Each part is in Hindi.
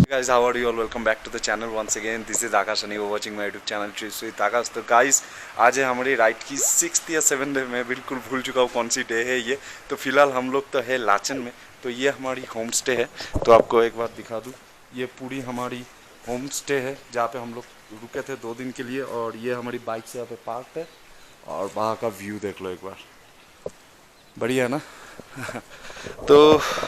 Guys, how are you all? Welcome back to the channel once again. This is Akash and you are watching my YouTube channel Trips with Akash. तो guys, आज है हमारी राइड की 6th या 7th डे। मैं बिल्कुल भूल चुका हूँ कौन सी डे है ये। तो फिलहाल हम लोग तो है लाचन में। तो ये हमारी होम स्टे है। तो आपको एक बार दिखा दूँ, ये पूरी हमारी होम स्टे है जहाँ पे हम लोग रुके थे 2 दिन के लिए। और ये हमारी बाइक से यहाँ पे पार्क है और वहाँ का व्यू देख लो एक बार, बढ़िया है ना। तो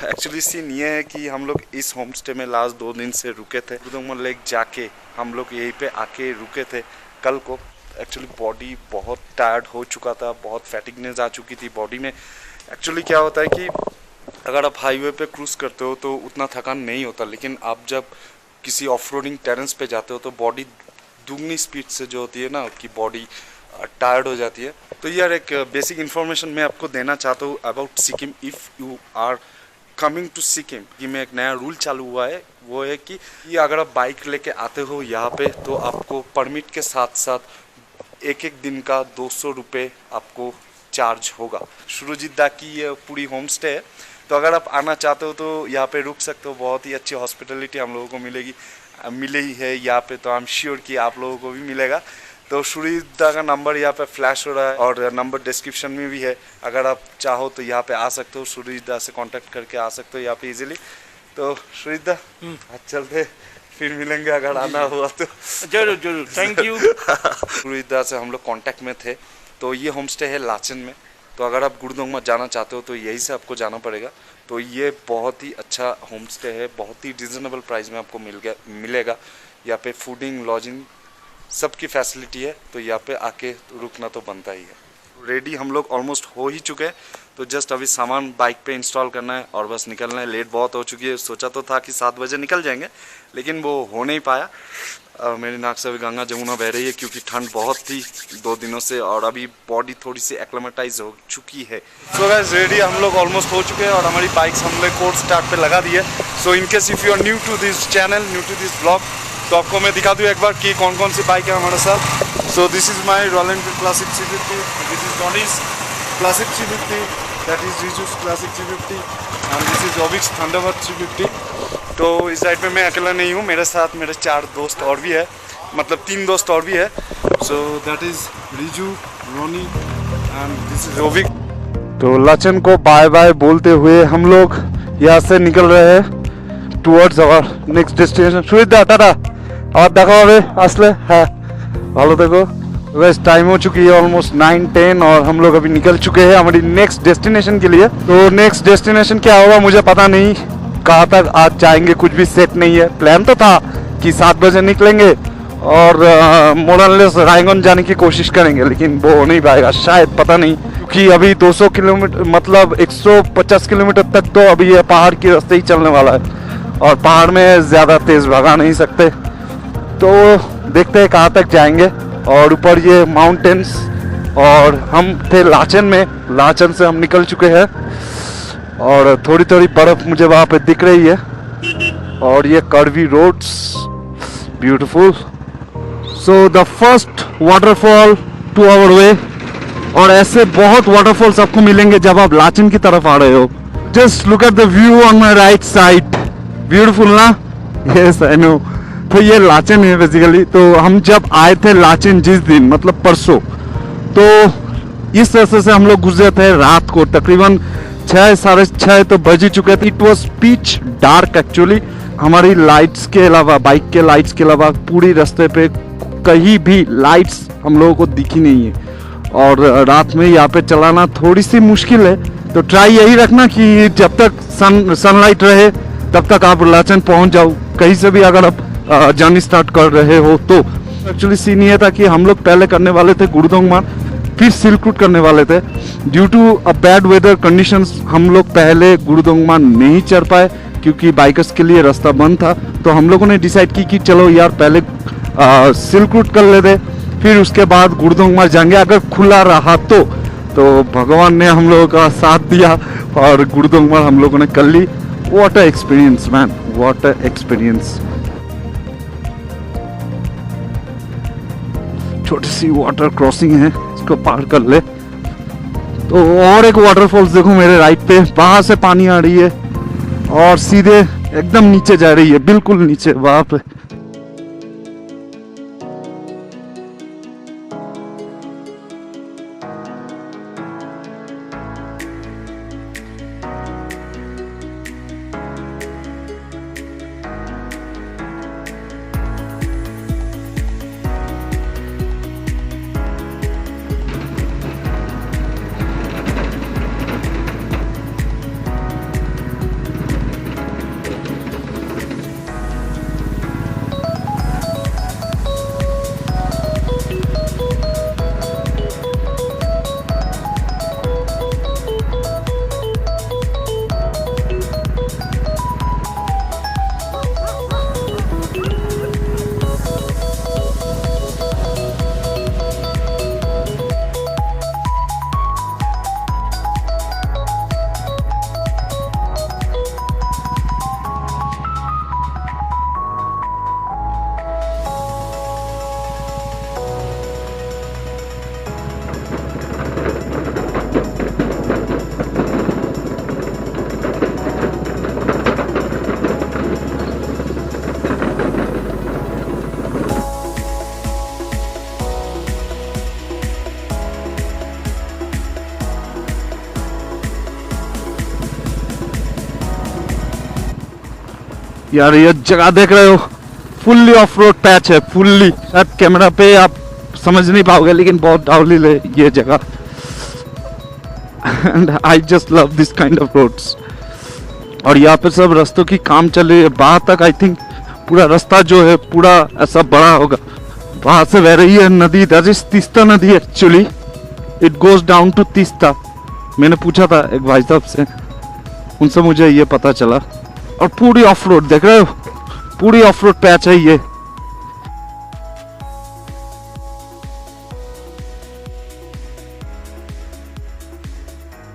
एक्चुअली सीन ये है कि हम लोग इस होम स्टे में लास्ट 2 दिन से रुके थे। गुरुदोंगमा लेक जाके हम लोग यहीं पे आके रुके थे कल को। एक्चुअली बॉडी बहुत टायर्ड हो चुका था, बहुत फैटिगनेस आ चुकी थी बॉडी में। एक्चुअली क्या होता है कि अगर आप हाईवे पे क्रूज करते हो तो उतना थकान नहीं होता, लेकिन आप जब किसी ऑफ रोडिंग टेरेंस पे जाते हो तो बॉडी दुगनी स्पीड से जो होती है ना कि बॉडी टायर्ड हो जाती है। तो यार एक बेसिक इन्फॉर्मेशन मैं आपको देना चाहता हूँ about Sikkim. If you are coming to Sikkim, कि में एक नया रूल चालू हुआ है, वो है कि ये अगर आप बाइक लेके आते हो यहाँ पे तो आपको परमिट के साथ साथ एक दिन का 200 रुपये आपको चार्ज होगा। शुरुजिद्दा की ये पूरी होम स्टे है, तो अगर आप आना चाहते हो तो यहाँ पे रुक सकते हो। बहुत ही अच्छी हॉस्पिटलिटी हम लोगों को मिलेगी, मिले ही है यहाँ पे, तो आई एम श्योर कि आप लोगों को भी मिलेगा। तो शुरुजिद्दा का नंबर यहाँ पे फ्लैश हो रहा है और नंबर डिस्क्रिप्शन में भी है। अगर आप चाहो तो यहाँ पे आ सकते हो, शुरुजिद्दा से कांटेक्ट करके आ सकते हो यहाँ पे इजीली। तो शुरुजिद्दा आज चलते, फिर मिलेंगे अगर आना हुआ तो। जरूर जरूर, थैंक यू। शुरुजिद्दा से हम लोग कांटेक्ट में थे। तो ये होम स्टे है लाचन में। तो अगर आप गुरुदोंगमा जाना चाहते हो तो यहीं से आपको जाना पड़ेगा। तो ये बहुत ही अच्छा होम स्टे है, बहुत ही रिजनेबल प्राइस में आपको मिलेगा। यहाँ पे फूडिंग लॉजिंग सबकी फैसिलिटी है, तो यहाँ पे आके रुकना तो बनता ही है। रेडी हम लोग ऑलमोस्ट हो ही चुके हैं, तो जस्ट अभी सामान बाइक पे इंस्टॉल करना है और बस निकलना है। लेट बहुत हो चुकी है, सोचा तो था कि 7 बजे निकल जाएंगे, लेकिन वो हो नहीं पाया। मेरी नाक से अभी गंगा जमुना बह रही है क्योंकि ठंड बहुत थी 2 दिनों से और अभी बॉडी थोड़ी सी एक्लेमेटाइज हो चुकी है। सो गाइस रेडी हम लोग ऑलमोस्ट हो चुके हैं और हमारी बाइक्स हम लोग कोर्स स्टार्ट पे लगा दी है। So in case if you are new to this channel, new to this vlog, तो आपको मैं दिखा दूँ एक बार कि कौन कौन सी बाइक है हमारे साथ। So this is my Royal Enfield Classic 350, this is Donny's Classic 350, that is Riju's Classic 350 and this is Ovik's Thunderbird 350। तो इस राइड में मैं अकेला नहीं हूँ, मेरे साथ मेरे 4 दोस्त और भी है, मतलब 3 दोस्त और भी है। So that is Riju, Ronny and this is Ovik. तो लाचन को बाय बाय बोलते हुए हम लोग यहाँ से निकल रहे हैं टुवर्ड्स आवर नेक्स्ट डेस्टिनेशन। सुविधा टाटा, और देखो अभी असले है भालो देखो। वैसे टाइम हो चुकी है ऑलमोस्ट 9-10 और हम लोग अभी निकल चुके हैं हमारी नेक्स्ट डेस्टिनेशन के लिए। तो नेक्स्ट डेस्टिनेशन क्या होगा मुझे पता नहीं, कहाँ तक आज जाएंगे कुछ भी सेट नहीं है। प्लान तो था कि 7 बजे निकलेंगे और मोरलेस रायगंज जाने की कोशिश करेंगे, लेकिन वो हो नहीं पाएगा शायद, पता नहीं, क्योंकि अभी 200 किलोमीटर मतलब 150 किलोमीटर तक तो अभी ये पहाड़ के रास्ते ही चलने वाला है और पहाड़ में ज़्यादा तेज़ भगा नहीं सकते। तो देखते हैं कहाँ तक जाएंगे। और ऊपर ये माउंटेन्स, और हम थे लाचन में, लाचन से हम निकल चुके हैं और थोड़ी थोड़ी बर्फ़ मुझे वहाँ पे दिख रही है और ये curvy roads beautiful. So the first waterfall to our way, और ऐसे बहुत वाटरफॉल्स आपको मिलेंगे जब आप लाचन की तरफ आ रहे हो। Just look at the view on my right side, beautiful ना? Yes I know. तो ये लाचन है बेसिकली। तो हम जब आए थे लाचन जिस दिन, मतलब परसों, तो इस रास्ते से हम लोग गुजरे थे रात को, तकरीबन 6-6:30 तो बज ही चुके थे। It was pitch dark actually. हमारी लाइट्स के अलावा, बाइक के लाइट्स के अलावा पूरी रास्ते पे कहीं भी लाइट्स हम लोगों को दिखी नहीं है। और रात में यहाँ पे चलाना थोड़ी सी मुश्किल है, तो ट्राई यही रखना कि जब तक सनलाइट रहे तब तक आप लाचन पहुँच जाओ, कहीं से भी अगर आप जर्नी स्टार्ट कर रहे हो तो। एक्चुअली सीन ये था कि हम लोग पहले करने वाले थे गुरुदोंगमा, फिर सिल्क रूट करने वाले थे। Due to a bad weather conditions हम लोग पहले गुरुदोंगमा नहीं चढ़ पाए क्योंकि बाइकर्स के लिए रास्ता बंद था। तो हम लोगों ने डिसाइड की कि चलो यार पहले सिल्क रूट कर लेते, फिर उसके बाद गुरुदोंगमा जाएंगे अगर खुला रहा तो। भगवान ने हम लोगों का साथ दिया और गुरुदोंगमा हम लोगों ने कर ली। What a experience man, what a experience. छोटी सी वाटर क्रॉसिंग है, इसको पार कर ले तो और एक वाटरफॉल्स देखो मेरे राइट पे, वहां से पानी आ रही है और सीधे एकदम नीचे जा रही है, बिल्कुल नीचे, वहां पे। यार ये जगह देख रहे हो, फुल्ली ऑफ रोड पैच है, फुल्ली। शायद कैमरा पे आप समझ नहीं पाओगे, लेकिन बहुत डाउनहिल है ये जगह। And I just love this kind of roads. और यहाँ पे सब रास्तों की काम चल रही है, वहां तक आई थिंक पूरा रास्ता जो है पूरा ऐसा बड़ा होगा। वहां से बह रही है नदी, दैट इज तीस्ता नदी actually. It goes down to Teesta. मैंने पूछा था एक भाई साहब से, उनसे मुझे ये पता चला। और पूरी ऑफ रोड देख रहे हो, पूरी ऑफ रोड पैच है ये।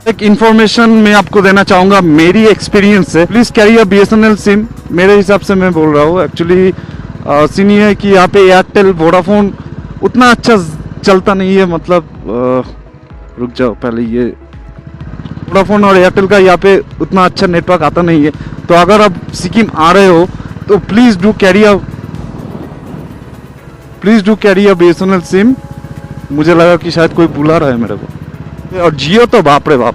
एक इंफॉर्मेशन मैं आपको देना चाहूंगा मेरी एक्सपीरियंस से। Please carry a BSNL SIM, मेरे हिसाब से मैं बोल रहा हूँ। एक्चुअली सीन ये है कि यहाँ पे एयरटेल वोडाफोन उतना अच्छा चलता नहीं है। मतलब रुक जाओ, पहले ये वोडाफोन और एयरटेल का यहाँ पे उतना अच्छा नेटवर्क आता नहीं है। तो अगर आप सिक्किम आ रहे हो तो please do carry a BSNL SIM. मुझे लगा कि शायद कोई बुला रहा है मेरे को। और जियो तो बाप रे बाप,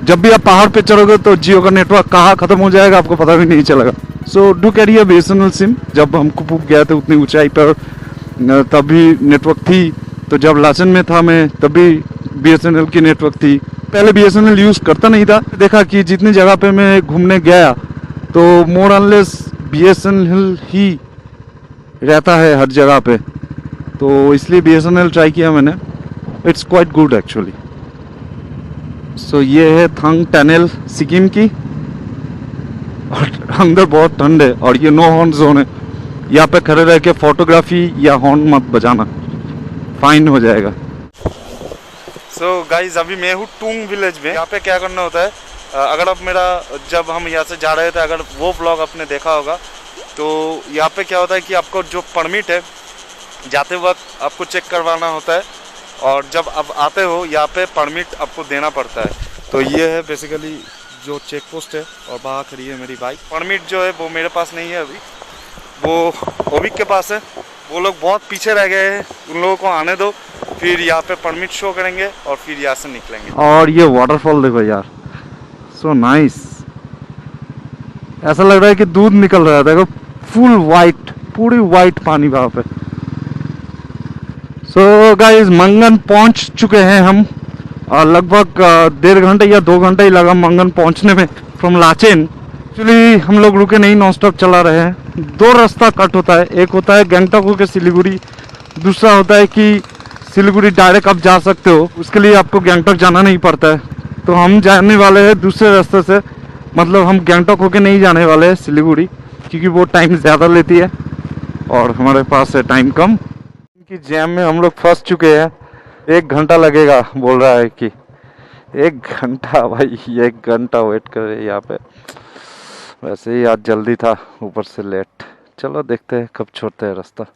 जब भी आप पहाड़ पे चढ़ोगे तो जियो का नेटवर्क कहाँ खत्म हो जाएगा आपको पता भी नहीं चलेगा। So do carry a BSNL SIM. जब हम कुपुक गए थे उतनी ऊंचाई पर तभी नेटवर्क थी, तो जब लाचन में था मैं तभी BSNL की नेटवर्क थी। पहले BSNL यूज करता नहीं था। देखा कि जितनी जगह पे मैं घूमने गया तो मोर अनलेस BSNL ही रहता है हर जगह पे, तो इसलिए BSNL ट्राई किया मैंने। It's quite good actually. So ये है थंग टनल सिक्किम की, और अंदर बहुत ठंड है। और ये नो हॉर्न जोन है, यहाँ पे खड़े रह के फोटोग्राफी या हॉर्न मत बजाना, फाइन हो जाएगा। सो गाइज अभी मैं हूँ टूंग विलेज में। यहाँ पे क्या करना होता है, अगर आप मेरा जब हम यहाँ से जा रहे थे अगर वो व्लॉग आपने देखा होगा तो यहाँ पे क्या होता है कि आपको जो परमिट है जाते वक्त आपको चेक करवाना होता है, और जब आप आते हो यहाँ पे परमिट आपको देना पड़ता है। तो ये है बेसिकली जो चेक पोस्ट है, और बाहर खड़ी है मेरी बाइक। परमिट जो है वो मेरे पास नहीं है अभी, वो ओबिक के पास है। वो लोग बहुत पीछे रह गए हैं, उन लोगों को आने दो, फिर यहाँ पे परमिट शो करेंगे और फिर यहाँ से निकलेंगे। और ये वाटरफॉल देखो यार, सो नाइस। ऐसा लग रहा है कि दूध निकल रहा है। देखो फुल वाइट, पूरी वाइट पानी वहां पे। सो गाइस मंगन पहुंच चुके हैं हम, और लगभग 1.5 घंटे या 2 घंटे ही लगा मंगन पहुंचने में फ्रॉम लाचेन। एक्चुअली हम लोग रुके नहीं, नॉन स्टॉप चला रहे हैं। 2 रास्ता कट होता है, एक होता है गंगटोक होकर सिलीगुड़ी, दूसरा होता है कि सिलीगुड़ी डायरेक्ट आप जा सकते हो, उसके लिए आपको गंगटोक जाना नहीं पड़ता है। तो हम जाने वाले हैं दूसरे रास्ते से, मतलब हम गंगटोक होके नहीं जाने वाले हैं सिलीगुड़ी, क्योंकि वो टाइम ज़्यादा लेती है और हमारे पास है टाइम कम। कि जैम में हम लोग फंस चुके हैं। 1 घंटा लगेगा बोल रहा है कि 1 घंटा। भाई 1 घंटा वेट करे यहाँ पे। वैसे ही आज जल्दी था, ऊपर से लेट। चलो देखते हैं कब छोड़ते हैं रास्ता।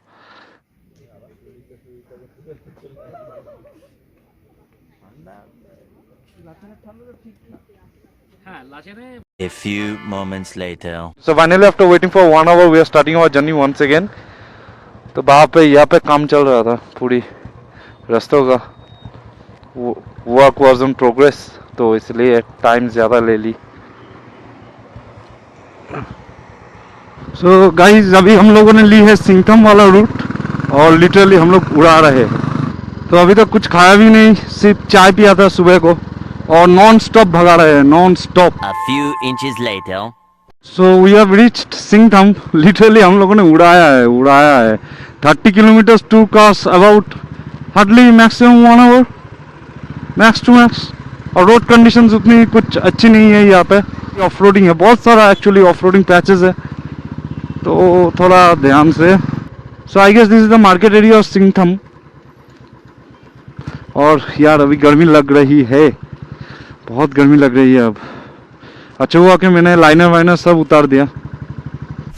হ্যাঁ লাচেনে A few moments later. So finally after waiting for 1 hour we are starting our journey once again. तो वहाँ पे यहाँ पे काम चल रहा था पूरी रास्तों का, वर्क वाज इन प्रोग्रेस, तो इसलिए टाइम ज़्यादा ले ली। सो गाइस अभी हम लोगों ने ली है सिंघम वाला रूट और लिटरली हम लोग उड़ा रहे हैं। तो अभी तक कुछ खाया भी नहीं, सिर्फ चाय पिया था सुबह को और नॉन स्टॉप भगा रहे हैं, non stop. A few inches later. So we have reached Singham, literally हम लोगों ने उड़ाया है 30 kilometre to cross about hardly maximum 1 hour max to max. और रोड कंडीशंस उतनी कुछ अच्छी नहीं है यहाँ पे, ऑफ रोडिंग है बहुत सारा, एक्चुअली ऑफ रोडिंग पैचेस है तो थोड़ा ध्यान से। So I guess this is the market area of Singham. और यार अभी गर्मी लग रही है, बहुत गर्मी लग रही है अब। अच्छा हुआ कि मैंने लाइनर वाइनर सब उतार दिया।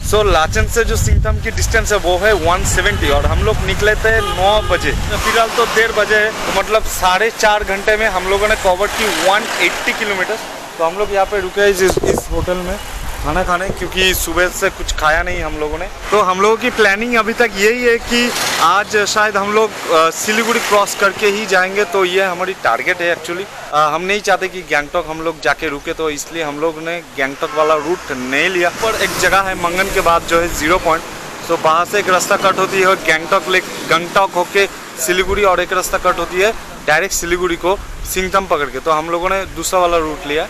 सो लाचन से जो सिंघम की डिस्टेंस है वो है 170 और हम लोग निकले थे 9 बजे, फिलहाल तो 1:30 बजे है, तो मतलब 4.5 घंटे में हम लोगों ने कवर की 180 किलोमीटर। तो हम लोग यहाँ पे रुके इस होटल में खाना खाने, क्योंकि सुबह से कुछ खाया नहीं हम लोगों ने। तो हम लोगों की प्लानिंग अभी तक यही है कि आज शायद हम लोग सिलीगुड़ी क्रॉस करके ही जाएंगे, तो ये हमारी टारगेट है एक्चुअली। हम नहीं चाहते कि गैंगटॉक हम लोग जाके रुके, तो इसलिए हम लोग ने गैंगटॉक वाला रूट नहीं लिया। पर एक जगह है मंगन के बाद जो है 0 पॉइंट, तो वहाँ से एक रास्ता कट होती है गैंगटॉक होके सिलीगुड़ी, और एक रास्ता कट होती है डायरेक्ट सिलीगुड़ी को सिंघम पकड़ के। तो हम लोगों ने दूसरा वाला रूट लिया।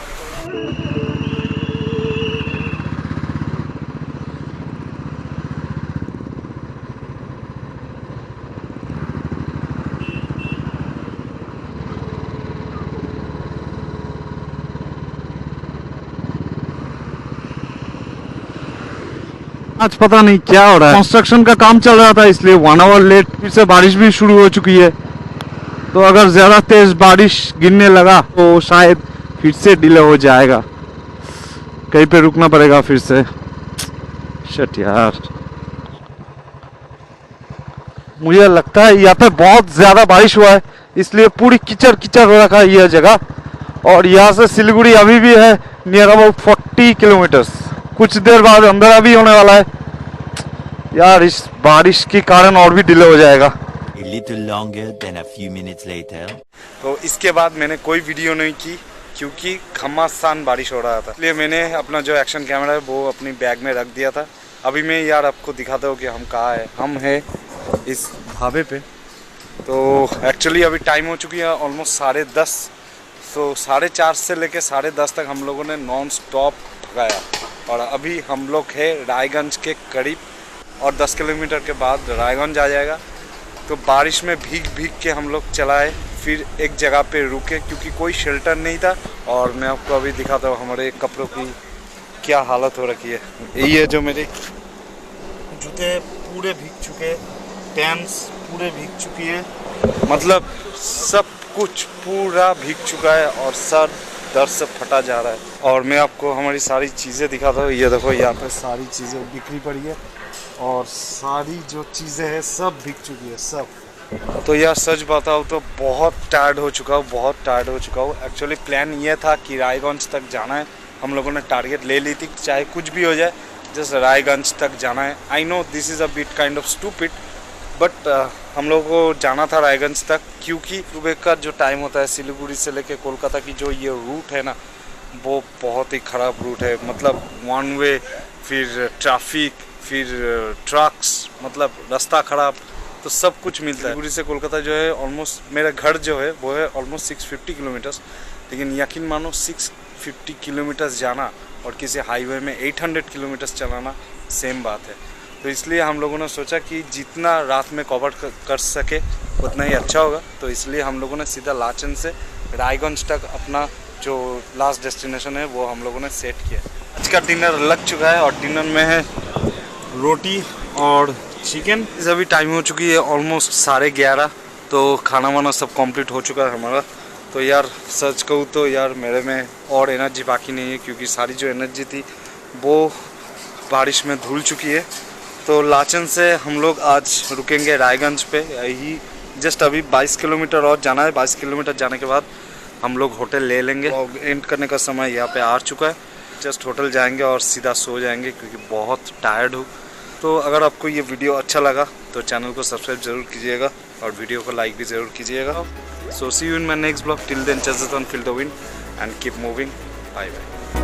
आज पता नहीं क्या हो रहा है, कंस्ट्रक्शन का काम चल रहा था इसलिए 1 आवर लेट। फिर से बारिश भी शुरू हो चुकी है, तो अगर ज़्यादा तेज बारिश गिरने लगा तो शायद फिर से डिले हो जाएगा, कहीं पे रुकना पड़ेगा फिर से। शिट यार, मुझे लगता है यहाँ पे बहुत ज़्यादा बारिश हुआ है इसलिए पूरी कीचड़ कीचड़ हो रखा है यह जगह। और यहाँ से सिलीगुड़ी अभी भी है नियर अबाउट 40 किलोमीटर्स, कुछ देर बाद अंधेरा भी होने वाला है यार, इस बारिश के कारण और भी डिले हो जाएगा। A little longer than a few minutes later. तो इसके बाद मैंने कोई वीडियो नहीं की क्योंकि घमासान बारिश हो रहा था, इसलिए मैंने अपना जो एक्शन कैमरा है वो अपनी बैग में रख दिया था। अभी मैं यार आपको दिखाता हूँ कि हम कहाँ है। हम है इस ढाबे पे। तो एक्चुअली अभी टाइम हो चुकी है ऑलमोस्ट 10:30। तो 4:30 से लेके 10:30 तक हम लोगों ने नॉन स्टॉप भगाया, और अभी हम लोग है रायगंज के करीब, और 10 किलोमीटर के बाद रायगंज आ जाएगा। तो बारिश में भीग के हम लोग चलाए, फिर एक जगह पे रुके क्योंकि कोई शेल्टर नहीं था। और मैं आपको अभी दिखाता हूँ हमारे कपड़ों की क्या हालत हो रखी है। यही है जो मेरे जूते पूरे भीग चुके, पैंट्स पूरे भीग चुकी है, मतलब सब कुछ पूरा भीग चुका है और सर दर्द से फटा जा रहा है। और मैं आपको हमारी सारी चीज़ें दिखाता हूँ। ये देखो यहाँ पे सारी चीज़ें बिखरी पड़ी है और सारी जो चीज़ें हैं सब बिक चुकी है सब। तो यार सच बताऊँ तो बहुत टायर्ड हो चुका हूँ, एक्चुअली प्लान ये था कि रायगंज तक जाना है। हम लोगों ने टारगेट ले ली थी, चाहे कुछ भी हो जाए जस्ट रायगंज तक जाना है। I know this is a bit kind of stupid, but हम लोगों को जाना था रायगंज तक, क्योंकि सुबह का जो टाइम होता है सिलीगुड़ी से लेके कोलकाता की जो ये रूट है ना, वो बहुत ही ख़राब रूट है। मतलब 1 वे, फिर ट्रैफिक, फिर ट्रक्स, मतलब रास्ता ख़राब, तो सब कुछ मिलता है। सिलीगुड़ी से कोलकाता जो है ऑलमोस्ट, मेरा घर जो है वो है ऑलमोस्ट 650 किलोमीटर्स, लेकिन यकीन मानो 650 किलोमीटर्स जाना और किसी हाईवे में 800 किलोमीटर्स चलाना सेम बात है। तो इसलिए हम लोगों ने सोचा कि जितना रात में कवर कर सके उतना ही अच्छा होगा। तो इसलिए हम लोगों ने सीधा लाचन से रायगंज तक अपना जो लास्ट डेस्टिनेशन है वो हम लोगों ने सेट किया। आज का डिनर लग चुका है और डिनर में है रोटी और चिकन। अभी टाइम हो चुकी है ऑलमोस्ट 11:30, तो खाना वाना सब कंप्लीट हो चुका है हमारा। तो यार सच कहूँ तो यार मेरे में और एनर्जी बाकी नहीं है, क्योंकि सारी जो एनर्जी थी वो बारिश में धुल चुकी है। तो लाचन से हम लोग आज रुकेंगे रायगंज पे, यही जस्ट अभी 22 किलोमीटर और जाना है। 22 किलोमीटर जाने के बाद हम लोग होटल ले लेंगे। और एंड करने का समय यहाँ पे आ चुका है। जस्ट होटल जाएंगे और सीधा सो जाएंगे क्योंकि बहुत टायर्ड हूँ। तो अगर आपको ये वीडियो अच्छा लगा तो चैनल को सब्सक्राइब जरूर कीजिएगा और वीडियो को लाइक भी ज़रूर कीजिएगा। So see you in my next vlog. Till then just on feel the wind and keep moving. Bye bye.